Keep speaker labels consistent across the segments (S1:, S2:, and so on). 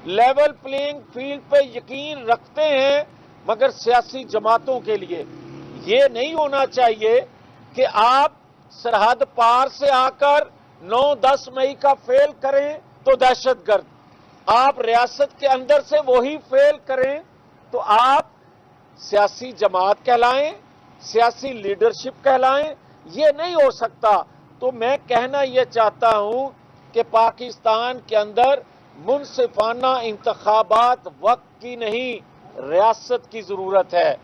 S1: Level playing field پہ یقین رکھتے ہیں، مگر سیاسی جماعتوں کے لیے یہ نہیں ہونا چاہیے کہ آپ سرحد پار سے آ کر 9-10 مئی کا فیل کریں تو دہشت گرد، آپ ریاست کے اندر سے وہی فیل کریں تو آپ سیاسی جماعت کہلائیں، سیاسی لیڈرشپ کہلائیں. یہ نہیں ہو سکتا. تو میں کہنا یہ چاہتا ہوں کہ پاکستان کے اندر منصفانہ انتخابات وقت کی نہیں، ریاست کی ضرورت ہے،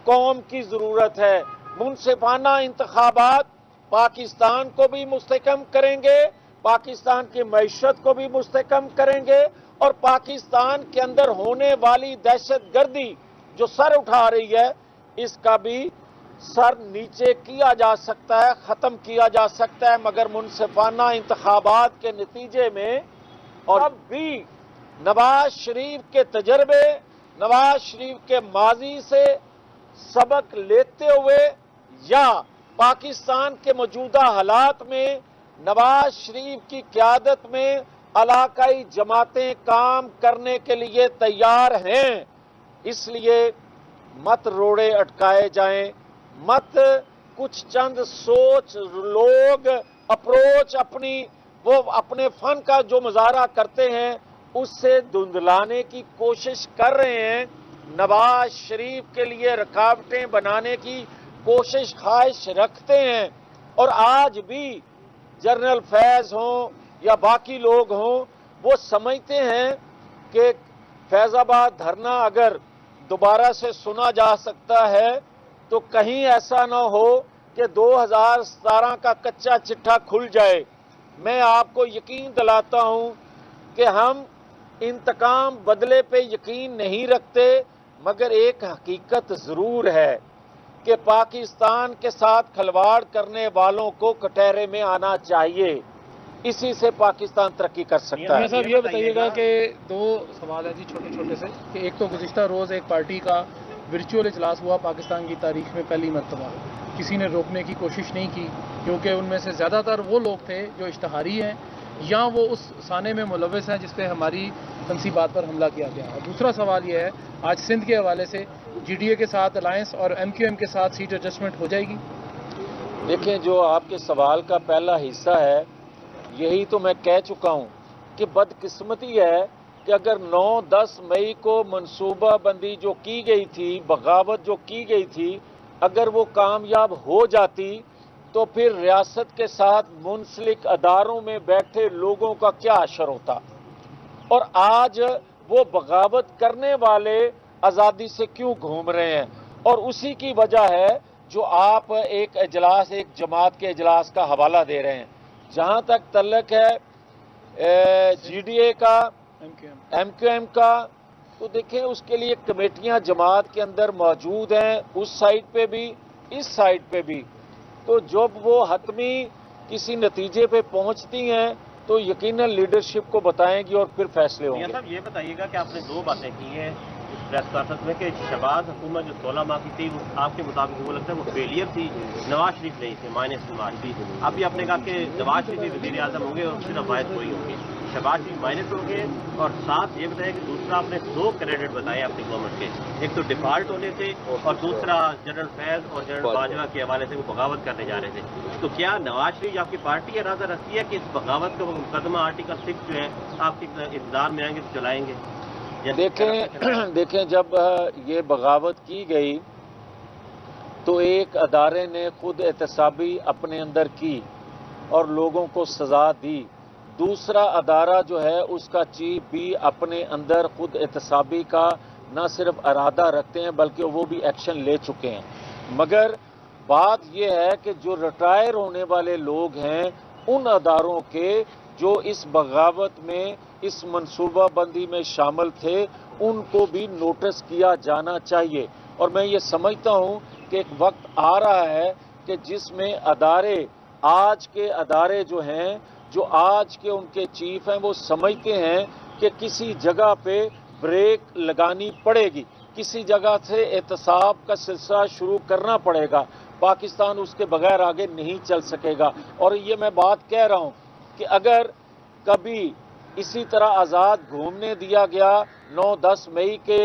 S1: قوم کی ضرورت ہے. منصفانہ انتخابات پاکستان کو بھی مستحکم کریں گے، پاکستان کی معیشت کو بھی مستحکم کریں گے، اور پاکستان کے اندر ہونے والی دہشت گردی جو سر اٹھا رہی ہے اس کا بھی سر نیچے کیا جا سکتا ہے، ختم کیا جا سکتا ہے. مگر منصفانہ انتخابات کے نتیجے میں اور اب بھی نواز شریف کے تجربے، نواز شریف کے ماضی سے سبق لیتے ہوئے یا پاکستان کے موجودہ حالات میں نواز شریف کی قیادت میں علاقائی جماعتیں کام کرنے کے لیے تیار ہیں. اس لیے مت روڑے اٹکائے جائیں، مت کچھ چند سوچ لوگ اپروچ وہ اپنے فن کا جو مظاہرہ کرتے ہیں اس سے دھندلانے کی کوشش کر رہے ہیں، نواز شریف کے لیے رکاوٹیں بنانے کی کوشش خواہش رکھتے ہیں. اور آج بھی جنرل فیض ہوں یا باقی لوگ ہوں وہ سمجھتے ہیں کہ فیض آباد دھرنا اگر دوبارہ سے سنا جا سکتا ہے تو کہیں ایسا نہ ہو کہ 2017 کا کچا چٹھا کھل جائے. میں آپ کو یقین دلاتا ہوں کہ ہم انتقام بدلے پہ یقین نہیں رکھتے، مگر ایک حقیقت ضرور ہے کہ پاکستان کے ساتھ کھلواڑ کرنے والوں کو کٹہرے میں آنا چاہیے. اسی سے پاکستان ترقی کر سکتا ہے.
S2: صاحب یہ بتائیے گا کہ دو سوال ہیں جی چھوٹے چھوٹے سے، کہ ایک تو گزشتہ روز ایک پارٹی کا ورچوئل اجلاس ہوا پاکستان کی تاریخ میں پہلی مرتبہ، کسی نے روکنے کی کوشش نہیں کی کیونکہ ان میں سے زیادہ تر وہ لوگ تھے جو اشتہاری ہیں یا وہ اس سانے میں ملوث ہیں جس پہ ہماری تنصیبات پر حملہ کیا گیا. اور دوسرا سوال یہ ہے آج سندھ کے حوالے سے جی ڈی اے کے ساتھ الائنس اور ایم کیو ایم کے ساتھ سیٹ ایڈجسٹمنٹ ہو جائے گی؟
S1: دیکھیں جو آپ کے سوال کا پہلا حصہ ہے یہی تو میں کہہ چکا ہوں کہ بدقسمتی ہے کہ اگر 9-10 مئی کو منصوبہ بندی جو کی گئی تھی، بغاوت جو کی گئی تھی، اگر وہ کامیاب ہو جاتی تو پھر ریاست کے ساتھ منسلک اداروں میں بیٹھے لوگوں کا کیا اثر ہوتا. اور آج وہ بغاوت کرنے والے آزادی سے کیوں گھوم رہے ہیں؟ اور اسی کی وجہ ہے جو آپ ایک جماعت کے اجلاس کا حوالہ دے رہے ہیں. جہاں تک تعلق ہے جی ڈی اے کا، ایم کیو ایم کا، تو دیکھیں اس کے لیے کمیٹیاں جماعت کے اندر موجود ہیں، اس سائٹ پہ بھی اس سائٹ پہ بھی. تو جب وہ حتمی کسی نتیجے پہ پہنچتی ہیں تو یقیناً لیڈرشپ کو بتائیں گی اور پھر فیصلے ہوں گے.
S3: صاحب یہ بتائیے گا کہ آپ نے دو باتیں کی ہیں اس پریس کانفرنس میں کہ شہباز حکومت جو 16 ماہ کی تھی آپ کے مطابق وہ لگتا ہے وہ فیلئر تھی، نواز شریف نہیں تھے، مائنس نواز شریف. اب بھی آپ نے کہا کہ نواز شریف بھی وزیر اعظم ہوں گے اور صرف واحد کوئی ہوں گے، شہباز شریف مائنس ہوں گے. اور ساتھ یہ بتائیے کہ دوسرا آپ نے دو کینڈیڈیٹ بتائے اپنی گورنمنٹ کے، ایک تو ڈیفالٹ ہونے سے اور دوسرا جنرل فیض اور جنرل باجوہ کے حوالے سے وہ بغاوت کرنے جا رہے تھے. تو کیا نواز شریف آپ کی پارٹی ارادہ رکھتی ہے کہ اس بغاوت کا مقدمہ آرٹیکل 6 جو ہے آپ کے اقتدار میں آئیں گے تو چلائیں گے؟
S1: دیکھیں جب یہ بغاوت کی گئی تو ایک ادارے نے خود احتسابی اپنے اندر کی اور لوگوں کو سزا دی. دوسرا ادارہ جو ہے اس کا چیف بھی اپنے اندر خود احتسابی کا نہ صرف ارادہ رکھتے ہیں بلکہ وہ بھی ایکشن لے چکے ہیں. مگر بات یہ ہے کہ جو ریٹائر ہونے والے لوگ ہیں ان اداروں کے جو اس بغاوت میں اس منصوبہ بندی میں شامل تھے ان کو بھی نوٹس کیا جانا چاہیے. اور میں یہ سمجھتا ہوں کہ ایک وقت آ رہا ہے کہ جس میں آج کے ادارے جو ہیں، جو آج کے ان کے چیف ہیں، وہ سمجھتے ہیں کہ کسی جگہ پہ بریک لگانی پڑے گی، کسی جگہ سے احتساب کا سلسلہ شروع کرنا پڑے گا. پاکستان اس کے بغیر آگے نہیں چل سکے گا. اور یہ میں بات کہہ رہا ہوں کہ اگر کبھی इसी तरह आज़ाद घूमने दिया गया 9-10 मई के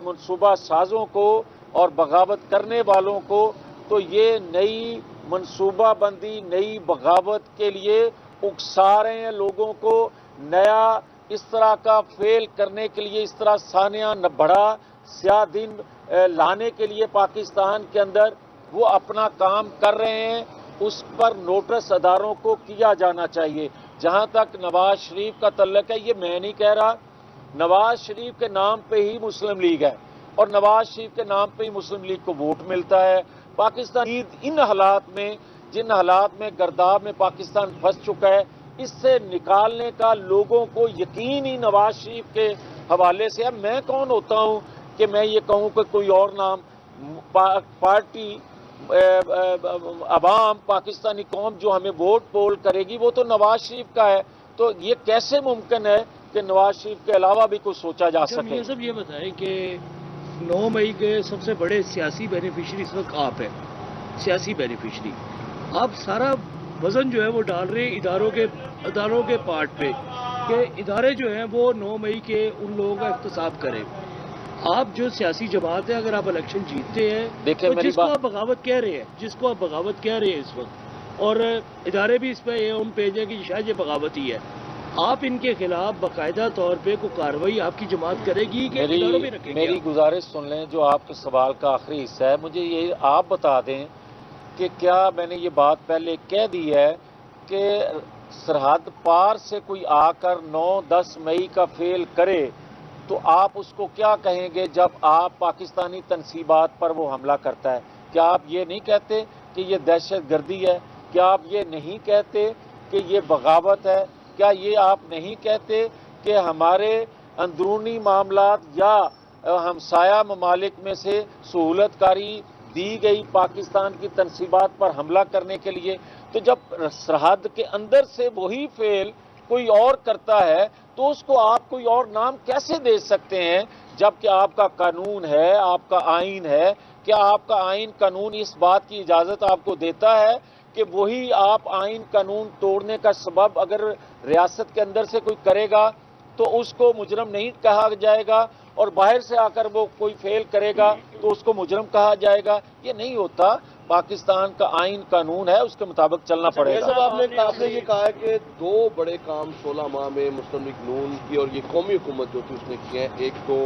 S1: मनसूबा साजों को और बगावत करने वालों को, तो ये नई मनसूबा बंदी, नई बगावत के लिए उकसा रहे हैं लोगों को। नया इस तरह का फेल करने के लिए, इस तरह सानिया न बड़ा स्याह दिन लाने के लिए पाकिस्तान के अंदर वो अपना काम कर रहे हैं। उस पर नोटिस अदारों को किया जाना चाहिए। जहां तक नवाज शरीफ का तल्लक है, ये मैं नहीं कह रहा, नवाज शरीफ के नाम पे ही मुस्लिम लीग है और नवाज शरीफ के नाम पे ही मुस्लिम लीग को वोट मिलता है। पाकिस्तान इन हालात में, जिन हालात में गर्दाब में पाकिस्तान फंस चुका है, इससे निकालने का लोगों को यकीन ही नवाज शरीफ के हवाले से है। मैं कौन होता हूं कि मैं ये कहूं कि कोई और नाम, पार्टी, अवाम, पाकिस्तानी कौम जो हमें वोट पोल करेगी वो तो नवाज शरीफ का है। तो ये कैसे मुमकिन है कि नवाज शरीफ के अलावा भी कुछ सोचा जा सके?
S4: ये सब ये बताएं कि 9 मई के सबसे बड़े सियासी बेनिफिशरी इस वक्त आप हैं, सियासी बेनिफिशरी। आप सारा वजन जो है वो डाल रहे हैं इदारों के पार्ट पे कि इदारे जो हैं वो 9 मई के उन लोगों का एहतसाब करें। आप जो सियासी जमात है, अगर आप इलेक्शन जीतते हैं
S1: देखिए,
S4: तो जिसको आप बगावत कह रहे हैं, इस वक्त, और इदारे भी इस पे उन पेज है कि शायद ये बगावत ही है, आप इनके खिलाफ बाकायदा तौर पे कोई कार्रवाई आपकी जमात करेगी कि इदारों में रखेंगे?
S1: मेरी गुजारिश सुन लें, जो आपके सवाल का आखिरी हिस्सा है, मुझे ये आप बता दें कि क्या मैंने ये बात पहले कह दी है कि सरहद पार से कोई आकर 9-10 मई का फेल करे तो आप उसको क्या कहेंगे जब आप पाकिस्तानी तनसीबात पर वो हमला करता है? क्या आप ये नहीं कहते कि ये दहशत गर्दी है? क्या आप ये नहीं कहते कि ये बगावत है? क्या ये आप नहीं कहते कि हमारे अंदरूनी मामलात या हमसाया ममालिक में से सहूलतकारी दी गई पाकिस्तान की तनसीबात पर हमला करने के लिए? तो जब सरहद के अंदर से वही फेल कोई और करता है तो उसको आप कोई और नाम कैसे दे सकते हैं, जबकि आपका कानून है, आपका आइन है? क्या आपका आइन कानून इस बात की इजाज़त आपको देता है कि वही आप आइन कानून तोड़ने का सबब अगर रियासत के अंदर से कोई करेगा तो उसको मुजरम नहीं कहा जाएगा और बाहर से आकर वो कोई फेल करेगा तो उसको मुजरम कहा जाएगा? ये नहीं होता। पाकिस्तान का आइन कानून है, उसके मुताबिक चलना पड़ेगा।
S5: आपने ये कहा है कि 2 बड़े काम 16 माह में मुस्लिम लीग नून की और ये कौमी हुकूमत जो थी उसने किए हैं। एक तो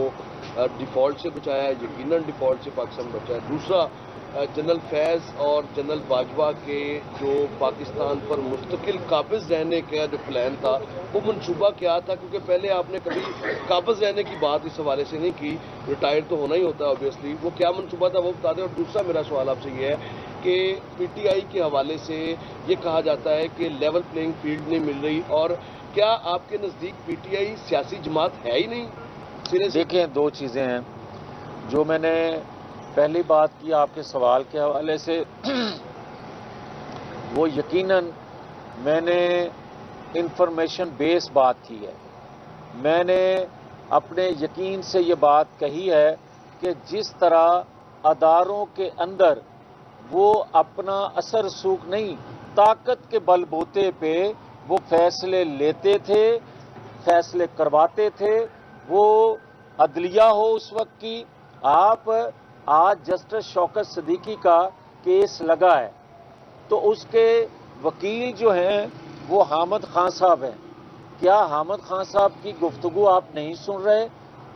S5: डिफॉल्ट से बचाया है, यकीनन डिफॉल्ट से पाकिस्तान बचा है। दूसरा, जनरल फैज़ और जनरल बाजवा के जो पाकिस्तान पर मुस्तकिल काबिज रहने का जो प्लान था वो मनसूबा क्या था? क्योंकि पहले आपने कभी काबिज रहने की बात इस हवाले से नहीं की, रिटायर तो होना ही होता है ऑब्वियसली। वो क्या मनसूबा था वो बता दें। और दूसरा मेरा सवाल आपसे ये है कि पीटीआई के हवाले से ये कहा जाता है कि लेवल प्लेइंग फील्ड नहीं मिल रही, और क्या आपके नज़दीक पीटीआई सियासी जमात है ही नहीं?
S1: देखिए, 2 चीज़ें हैं। जो मैंने पहली बात की आपके सवाल के हवाले से, वो यकीनन मैंने इंफॉर्मेशन बेस बात की है। मैंने अपने यकीन से ये बात कही है कि जिस तरह अदारों के अंदर वो अपना असर सूख नहीं, ताकत के बलबूते पे वो फैसले लेते थे, फैसले करवाते थे। वो अदलिया हो उस वक्त की, आप आज जस्टिस शौकत सिद्दीकी का केस लगा है तो उसके वकील जो हैं वो हामिद खान साहब हैं। क्या हामिद खान साहब की गुफ्तगू आप नहीं सुन रहे?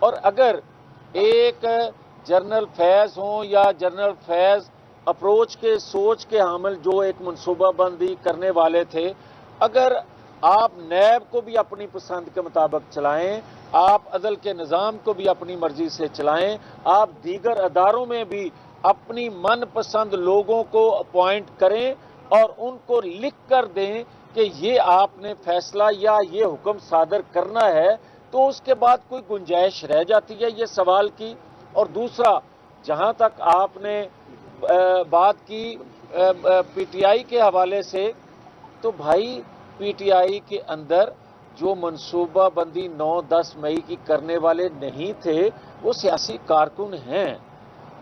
S1: और अगर एक जनरल फैज़ हो या जनरल फैज़ अप्रोच के सोच के हामिल जो एक मनसूबाबंदी करने वाले थे, अगर आप नैब को भी अपनी पसंद के मुताबिक चलाएं, आप अदल के निज़ाम को भी अपनी मर्जी से चलाएं, आप दीगर अदारों में भी अपनी मनपसंद लोगों को अपॉइंट करें और उनको लिख कर दें कि ये आपने फैसला या ये हुक्म सादर करना है, तो उसके बाद कोई गुंजाइश रह जाती है ये सवाल की। और दूसरा, जहां तक आपने बात की पीटीआई के हवाले से, तो भाई पीटीआई के अंदर जो मनसूबा बंदी 9-10 मई की करने वाले नहीं थे वो सियासी कारकुन हैं।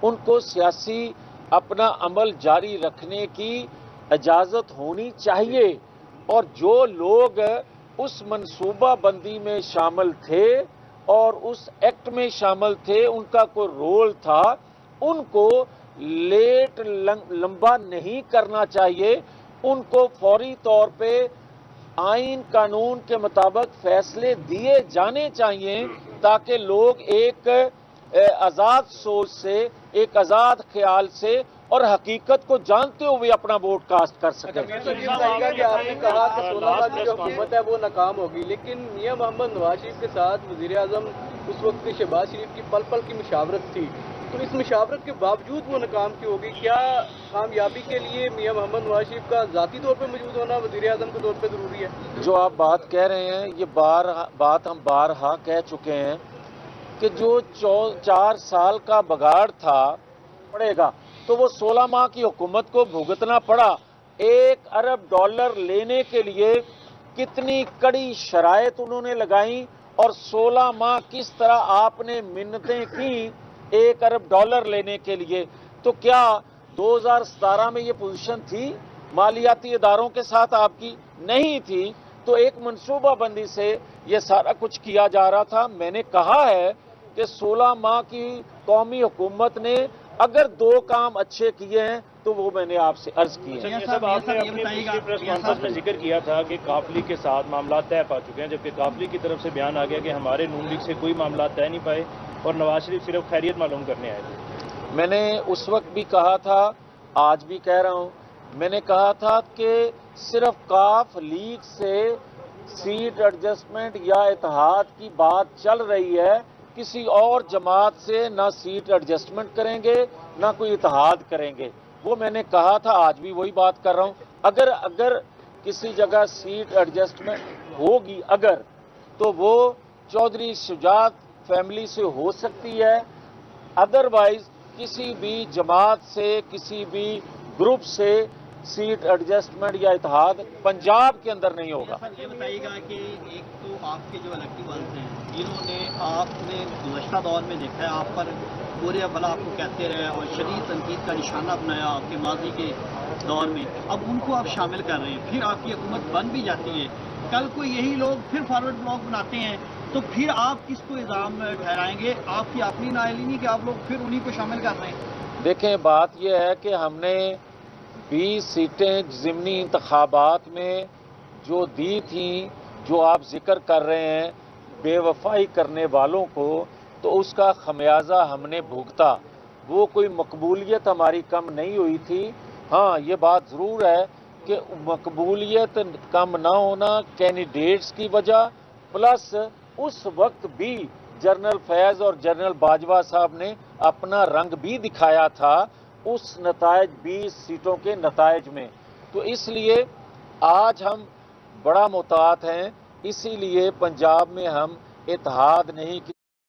S1: उनको सियासी अपना अमल जारी रखने की इजाज़त होनी चाहिए। और जो लोग उस मंसूबा बंदी में शामिल थे और उस एक्ट में शामिल थे, उनका कोई रोल था, उनको लेट लंबा नहीं करना चाहिए। उनको फौरी तौर पे आइन कानून के मुताबिक फैसले दिए जाने चाहिए ताकि लोग एक आज़ाद सोच से, एक आज़ाद ख्याल से और हकीकत को जानते हुए अपना वोट कास्ट कर सकें।
S6: आपने कहा कि 16 माह की जो हुकूमत है वो नाकाम होगी, लेकिन मियां मोहम्मद नवाज शरीफ के साथ वज़ीर आज़म उस वक्त शहबाज शरीफ की पल पल की मुशावरत थी, तो इस मुशावरत के बावजूद वो नाकाम क्यों होगी? क्या कामयाबी के लिए मियां मोहम्मद नवाज शरीफ का ज़ाती तौर पर मौजूद होना वज़ीर आज़म के तौर पर ज़रूरी है?
S1: जो आप बात कह रहे हैं, ये बात हम बारहा कह चुके हैं कि जो 4 साल का बगाड़ था पड़ेगा, तो वो 16 माह की हुकूमत को भुगतना पड़ा। $1 अरब लेने के लिए कितनी कड़ी शराइत उन्होंने लगाई और 16 माह किस तरह आपने मिन्नतें की $1 अरब लेने के लिए। तो क्या 2017 में ये पोजीशन थी मालियाती इदारों के साथ आपकी? नहीं थी। तो एक मनसूबा बंदी से ये सारा कुछ किया जा रहा था। मैंने कहा है कि 16 माह की कौमी हुकूमत ने अगर 2 काम अच्छे किए हैं तो वो मैंने आपसे अर्ज किए हैं।
S7: आपने अपनी पिछली प्रेस कॉन्फ्रेंस में जिक्र किया था कि काफली के साथ मामला तय पा चुके हैं, जबकि काफली की तरफ से बयान आ गया कि हमारे नून लीग से कोई मामला तय नहीं पाए और नवाज शरीफ सिर्फ खैरियत मालूम करने आए थे।
S1: मैंने उस वक्त भी कहा था, आज भी कह रहा हूं, मैंने कहा था कि सिर्फ काफ लीग से सीट एडजस्टमेंट या इत्तेहाद की बात चल रही है, किसी और जमात से ना सीट एडजस्टमेंट करेंगे ना कोई इत्तेहाद करेंगे। वो मैंने कहा था, आज भी वही बात कर रहा हूं। अगर किसी जगह सीट एडजस्टमेंट होगी तो वो चौधरी शुजात फैमिली से हो सकती है, अदरवाइज किसी भी जमात से, किसी भी ग्रुप से सीट एडजस्टमेंट या इत्तेहाद पंजाब के अंदर नहीं होगा।
S8: सर ये बताइएगा कि एक तो आपके जो इलेक्टिव वाल्स हैं, जिन्होंने आपने गुज़श्ता दौर में देखा है आप पर पूरे भला आपको कहते रहे और शदीद तनकीद का निशाना बनाया आपके माजी के दौर में, अब उनको आप शामिल कर रहे हैं, फिर आपकी हुकूमत बन भी जाती है, कल को यही लोग फिर फॉरवर्ड ब्लॉक बनाते हैं, तो फिर आप किसको इल्ज़ाम ठहराएंगे? आपकी अपनी नाअहली नहीं कि आप लोग फिर उन्हीं को शामिल कर रहे हैं?
S1: देखें, बात यह है कि हमने 20 सीटें ज़िमनी इंतखाबात में जो दी थी, जो आप जिक्र कर रहे हैं बेवफाई करने वालों को, तो उसका खमियाजा हमने भुगता। वो कोई मकबूलियत हमारी कम नहीं हुई थी। हाँ, ये बात ज़रूर है कि मकबूलियत कम ना होना कैंडिडेट्स की वजह, प्लस उस वक्त भी जनरल फैज़ और जनरल बाजवा साहब ने अपना रंग भी दिखाया था उस नतायज 20 सीटों के नतायज में। तो इसलिए आज हम बड़ा मुतात हैं, इसीलिए पंजाब में हम इत्तेहाद नहीं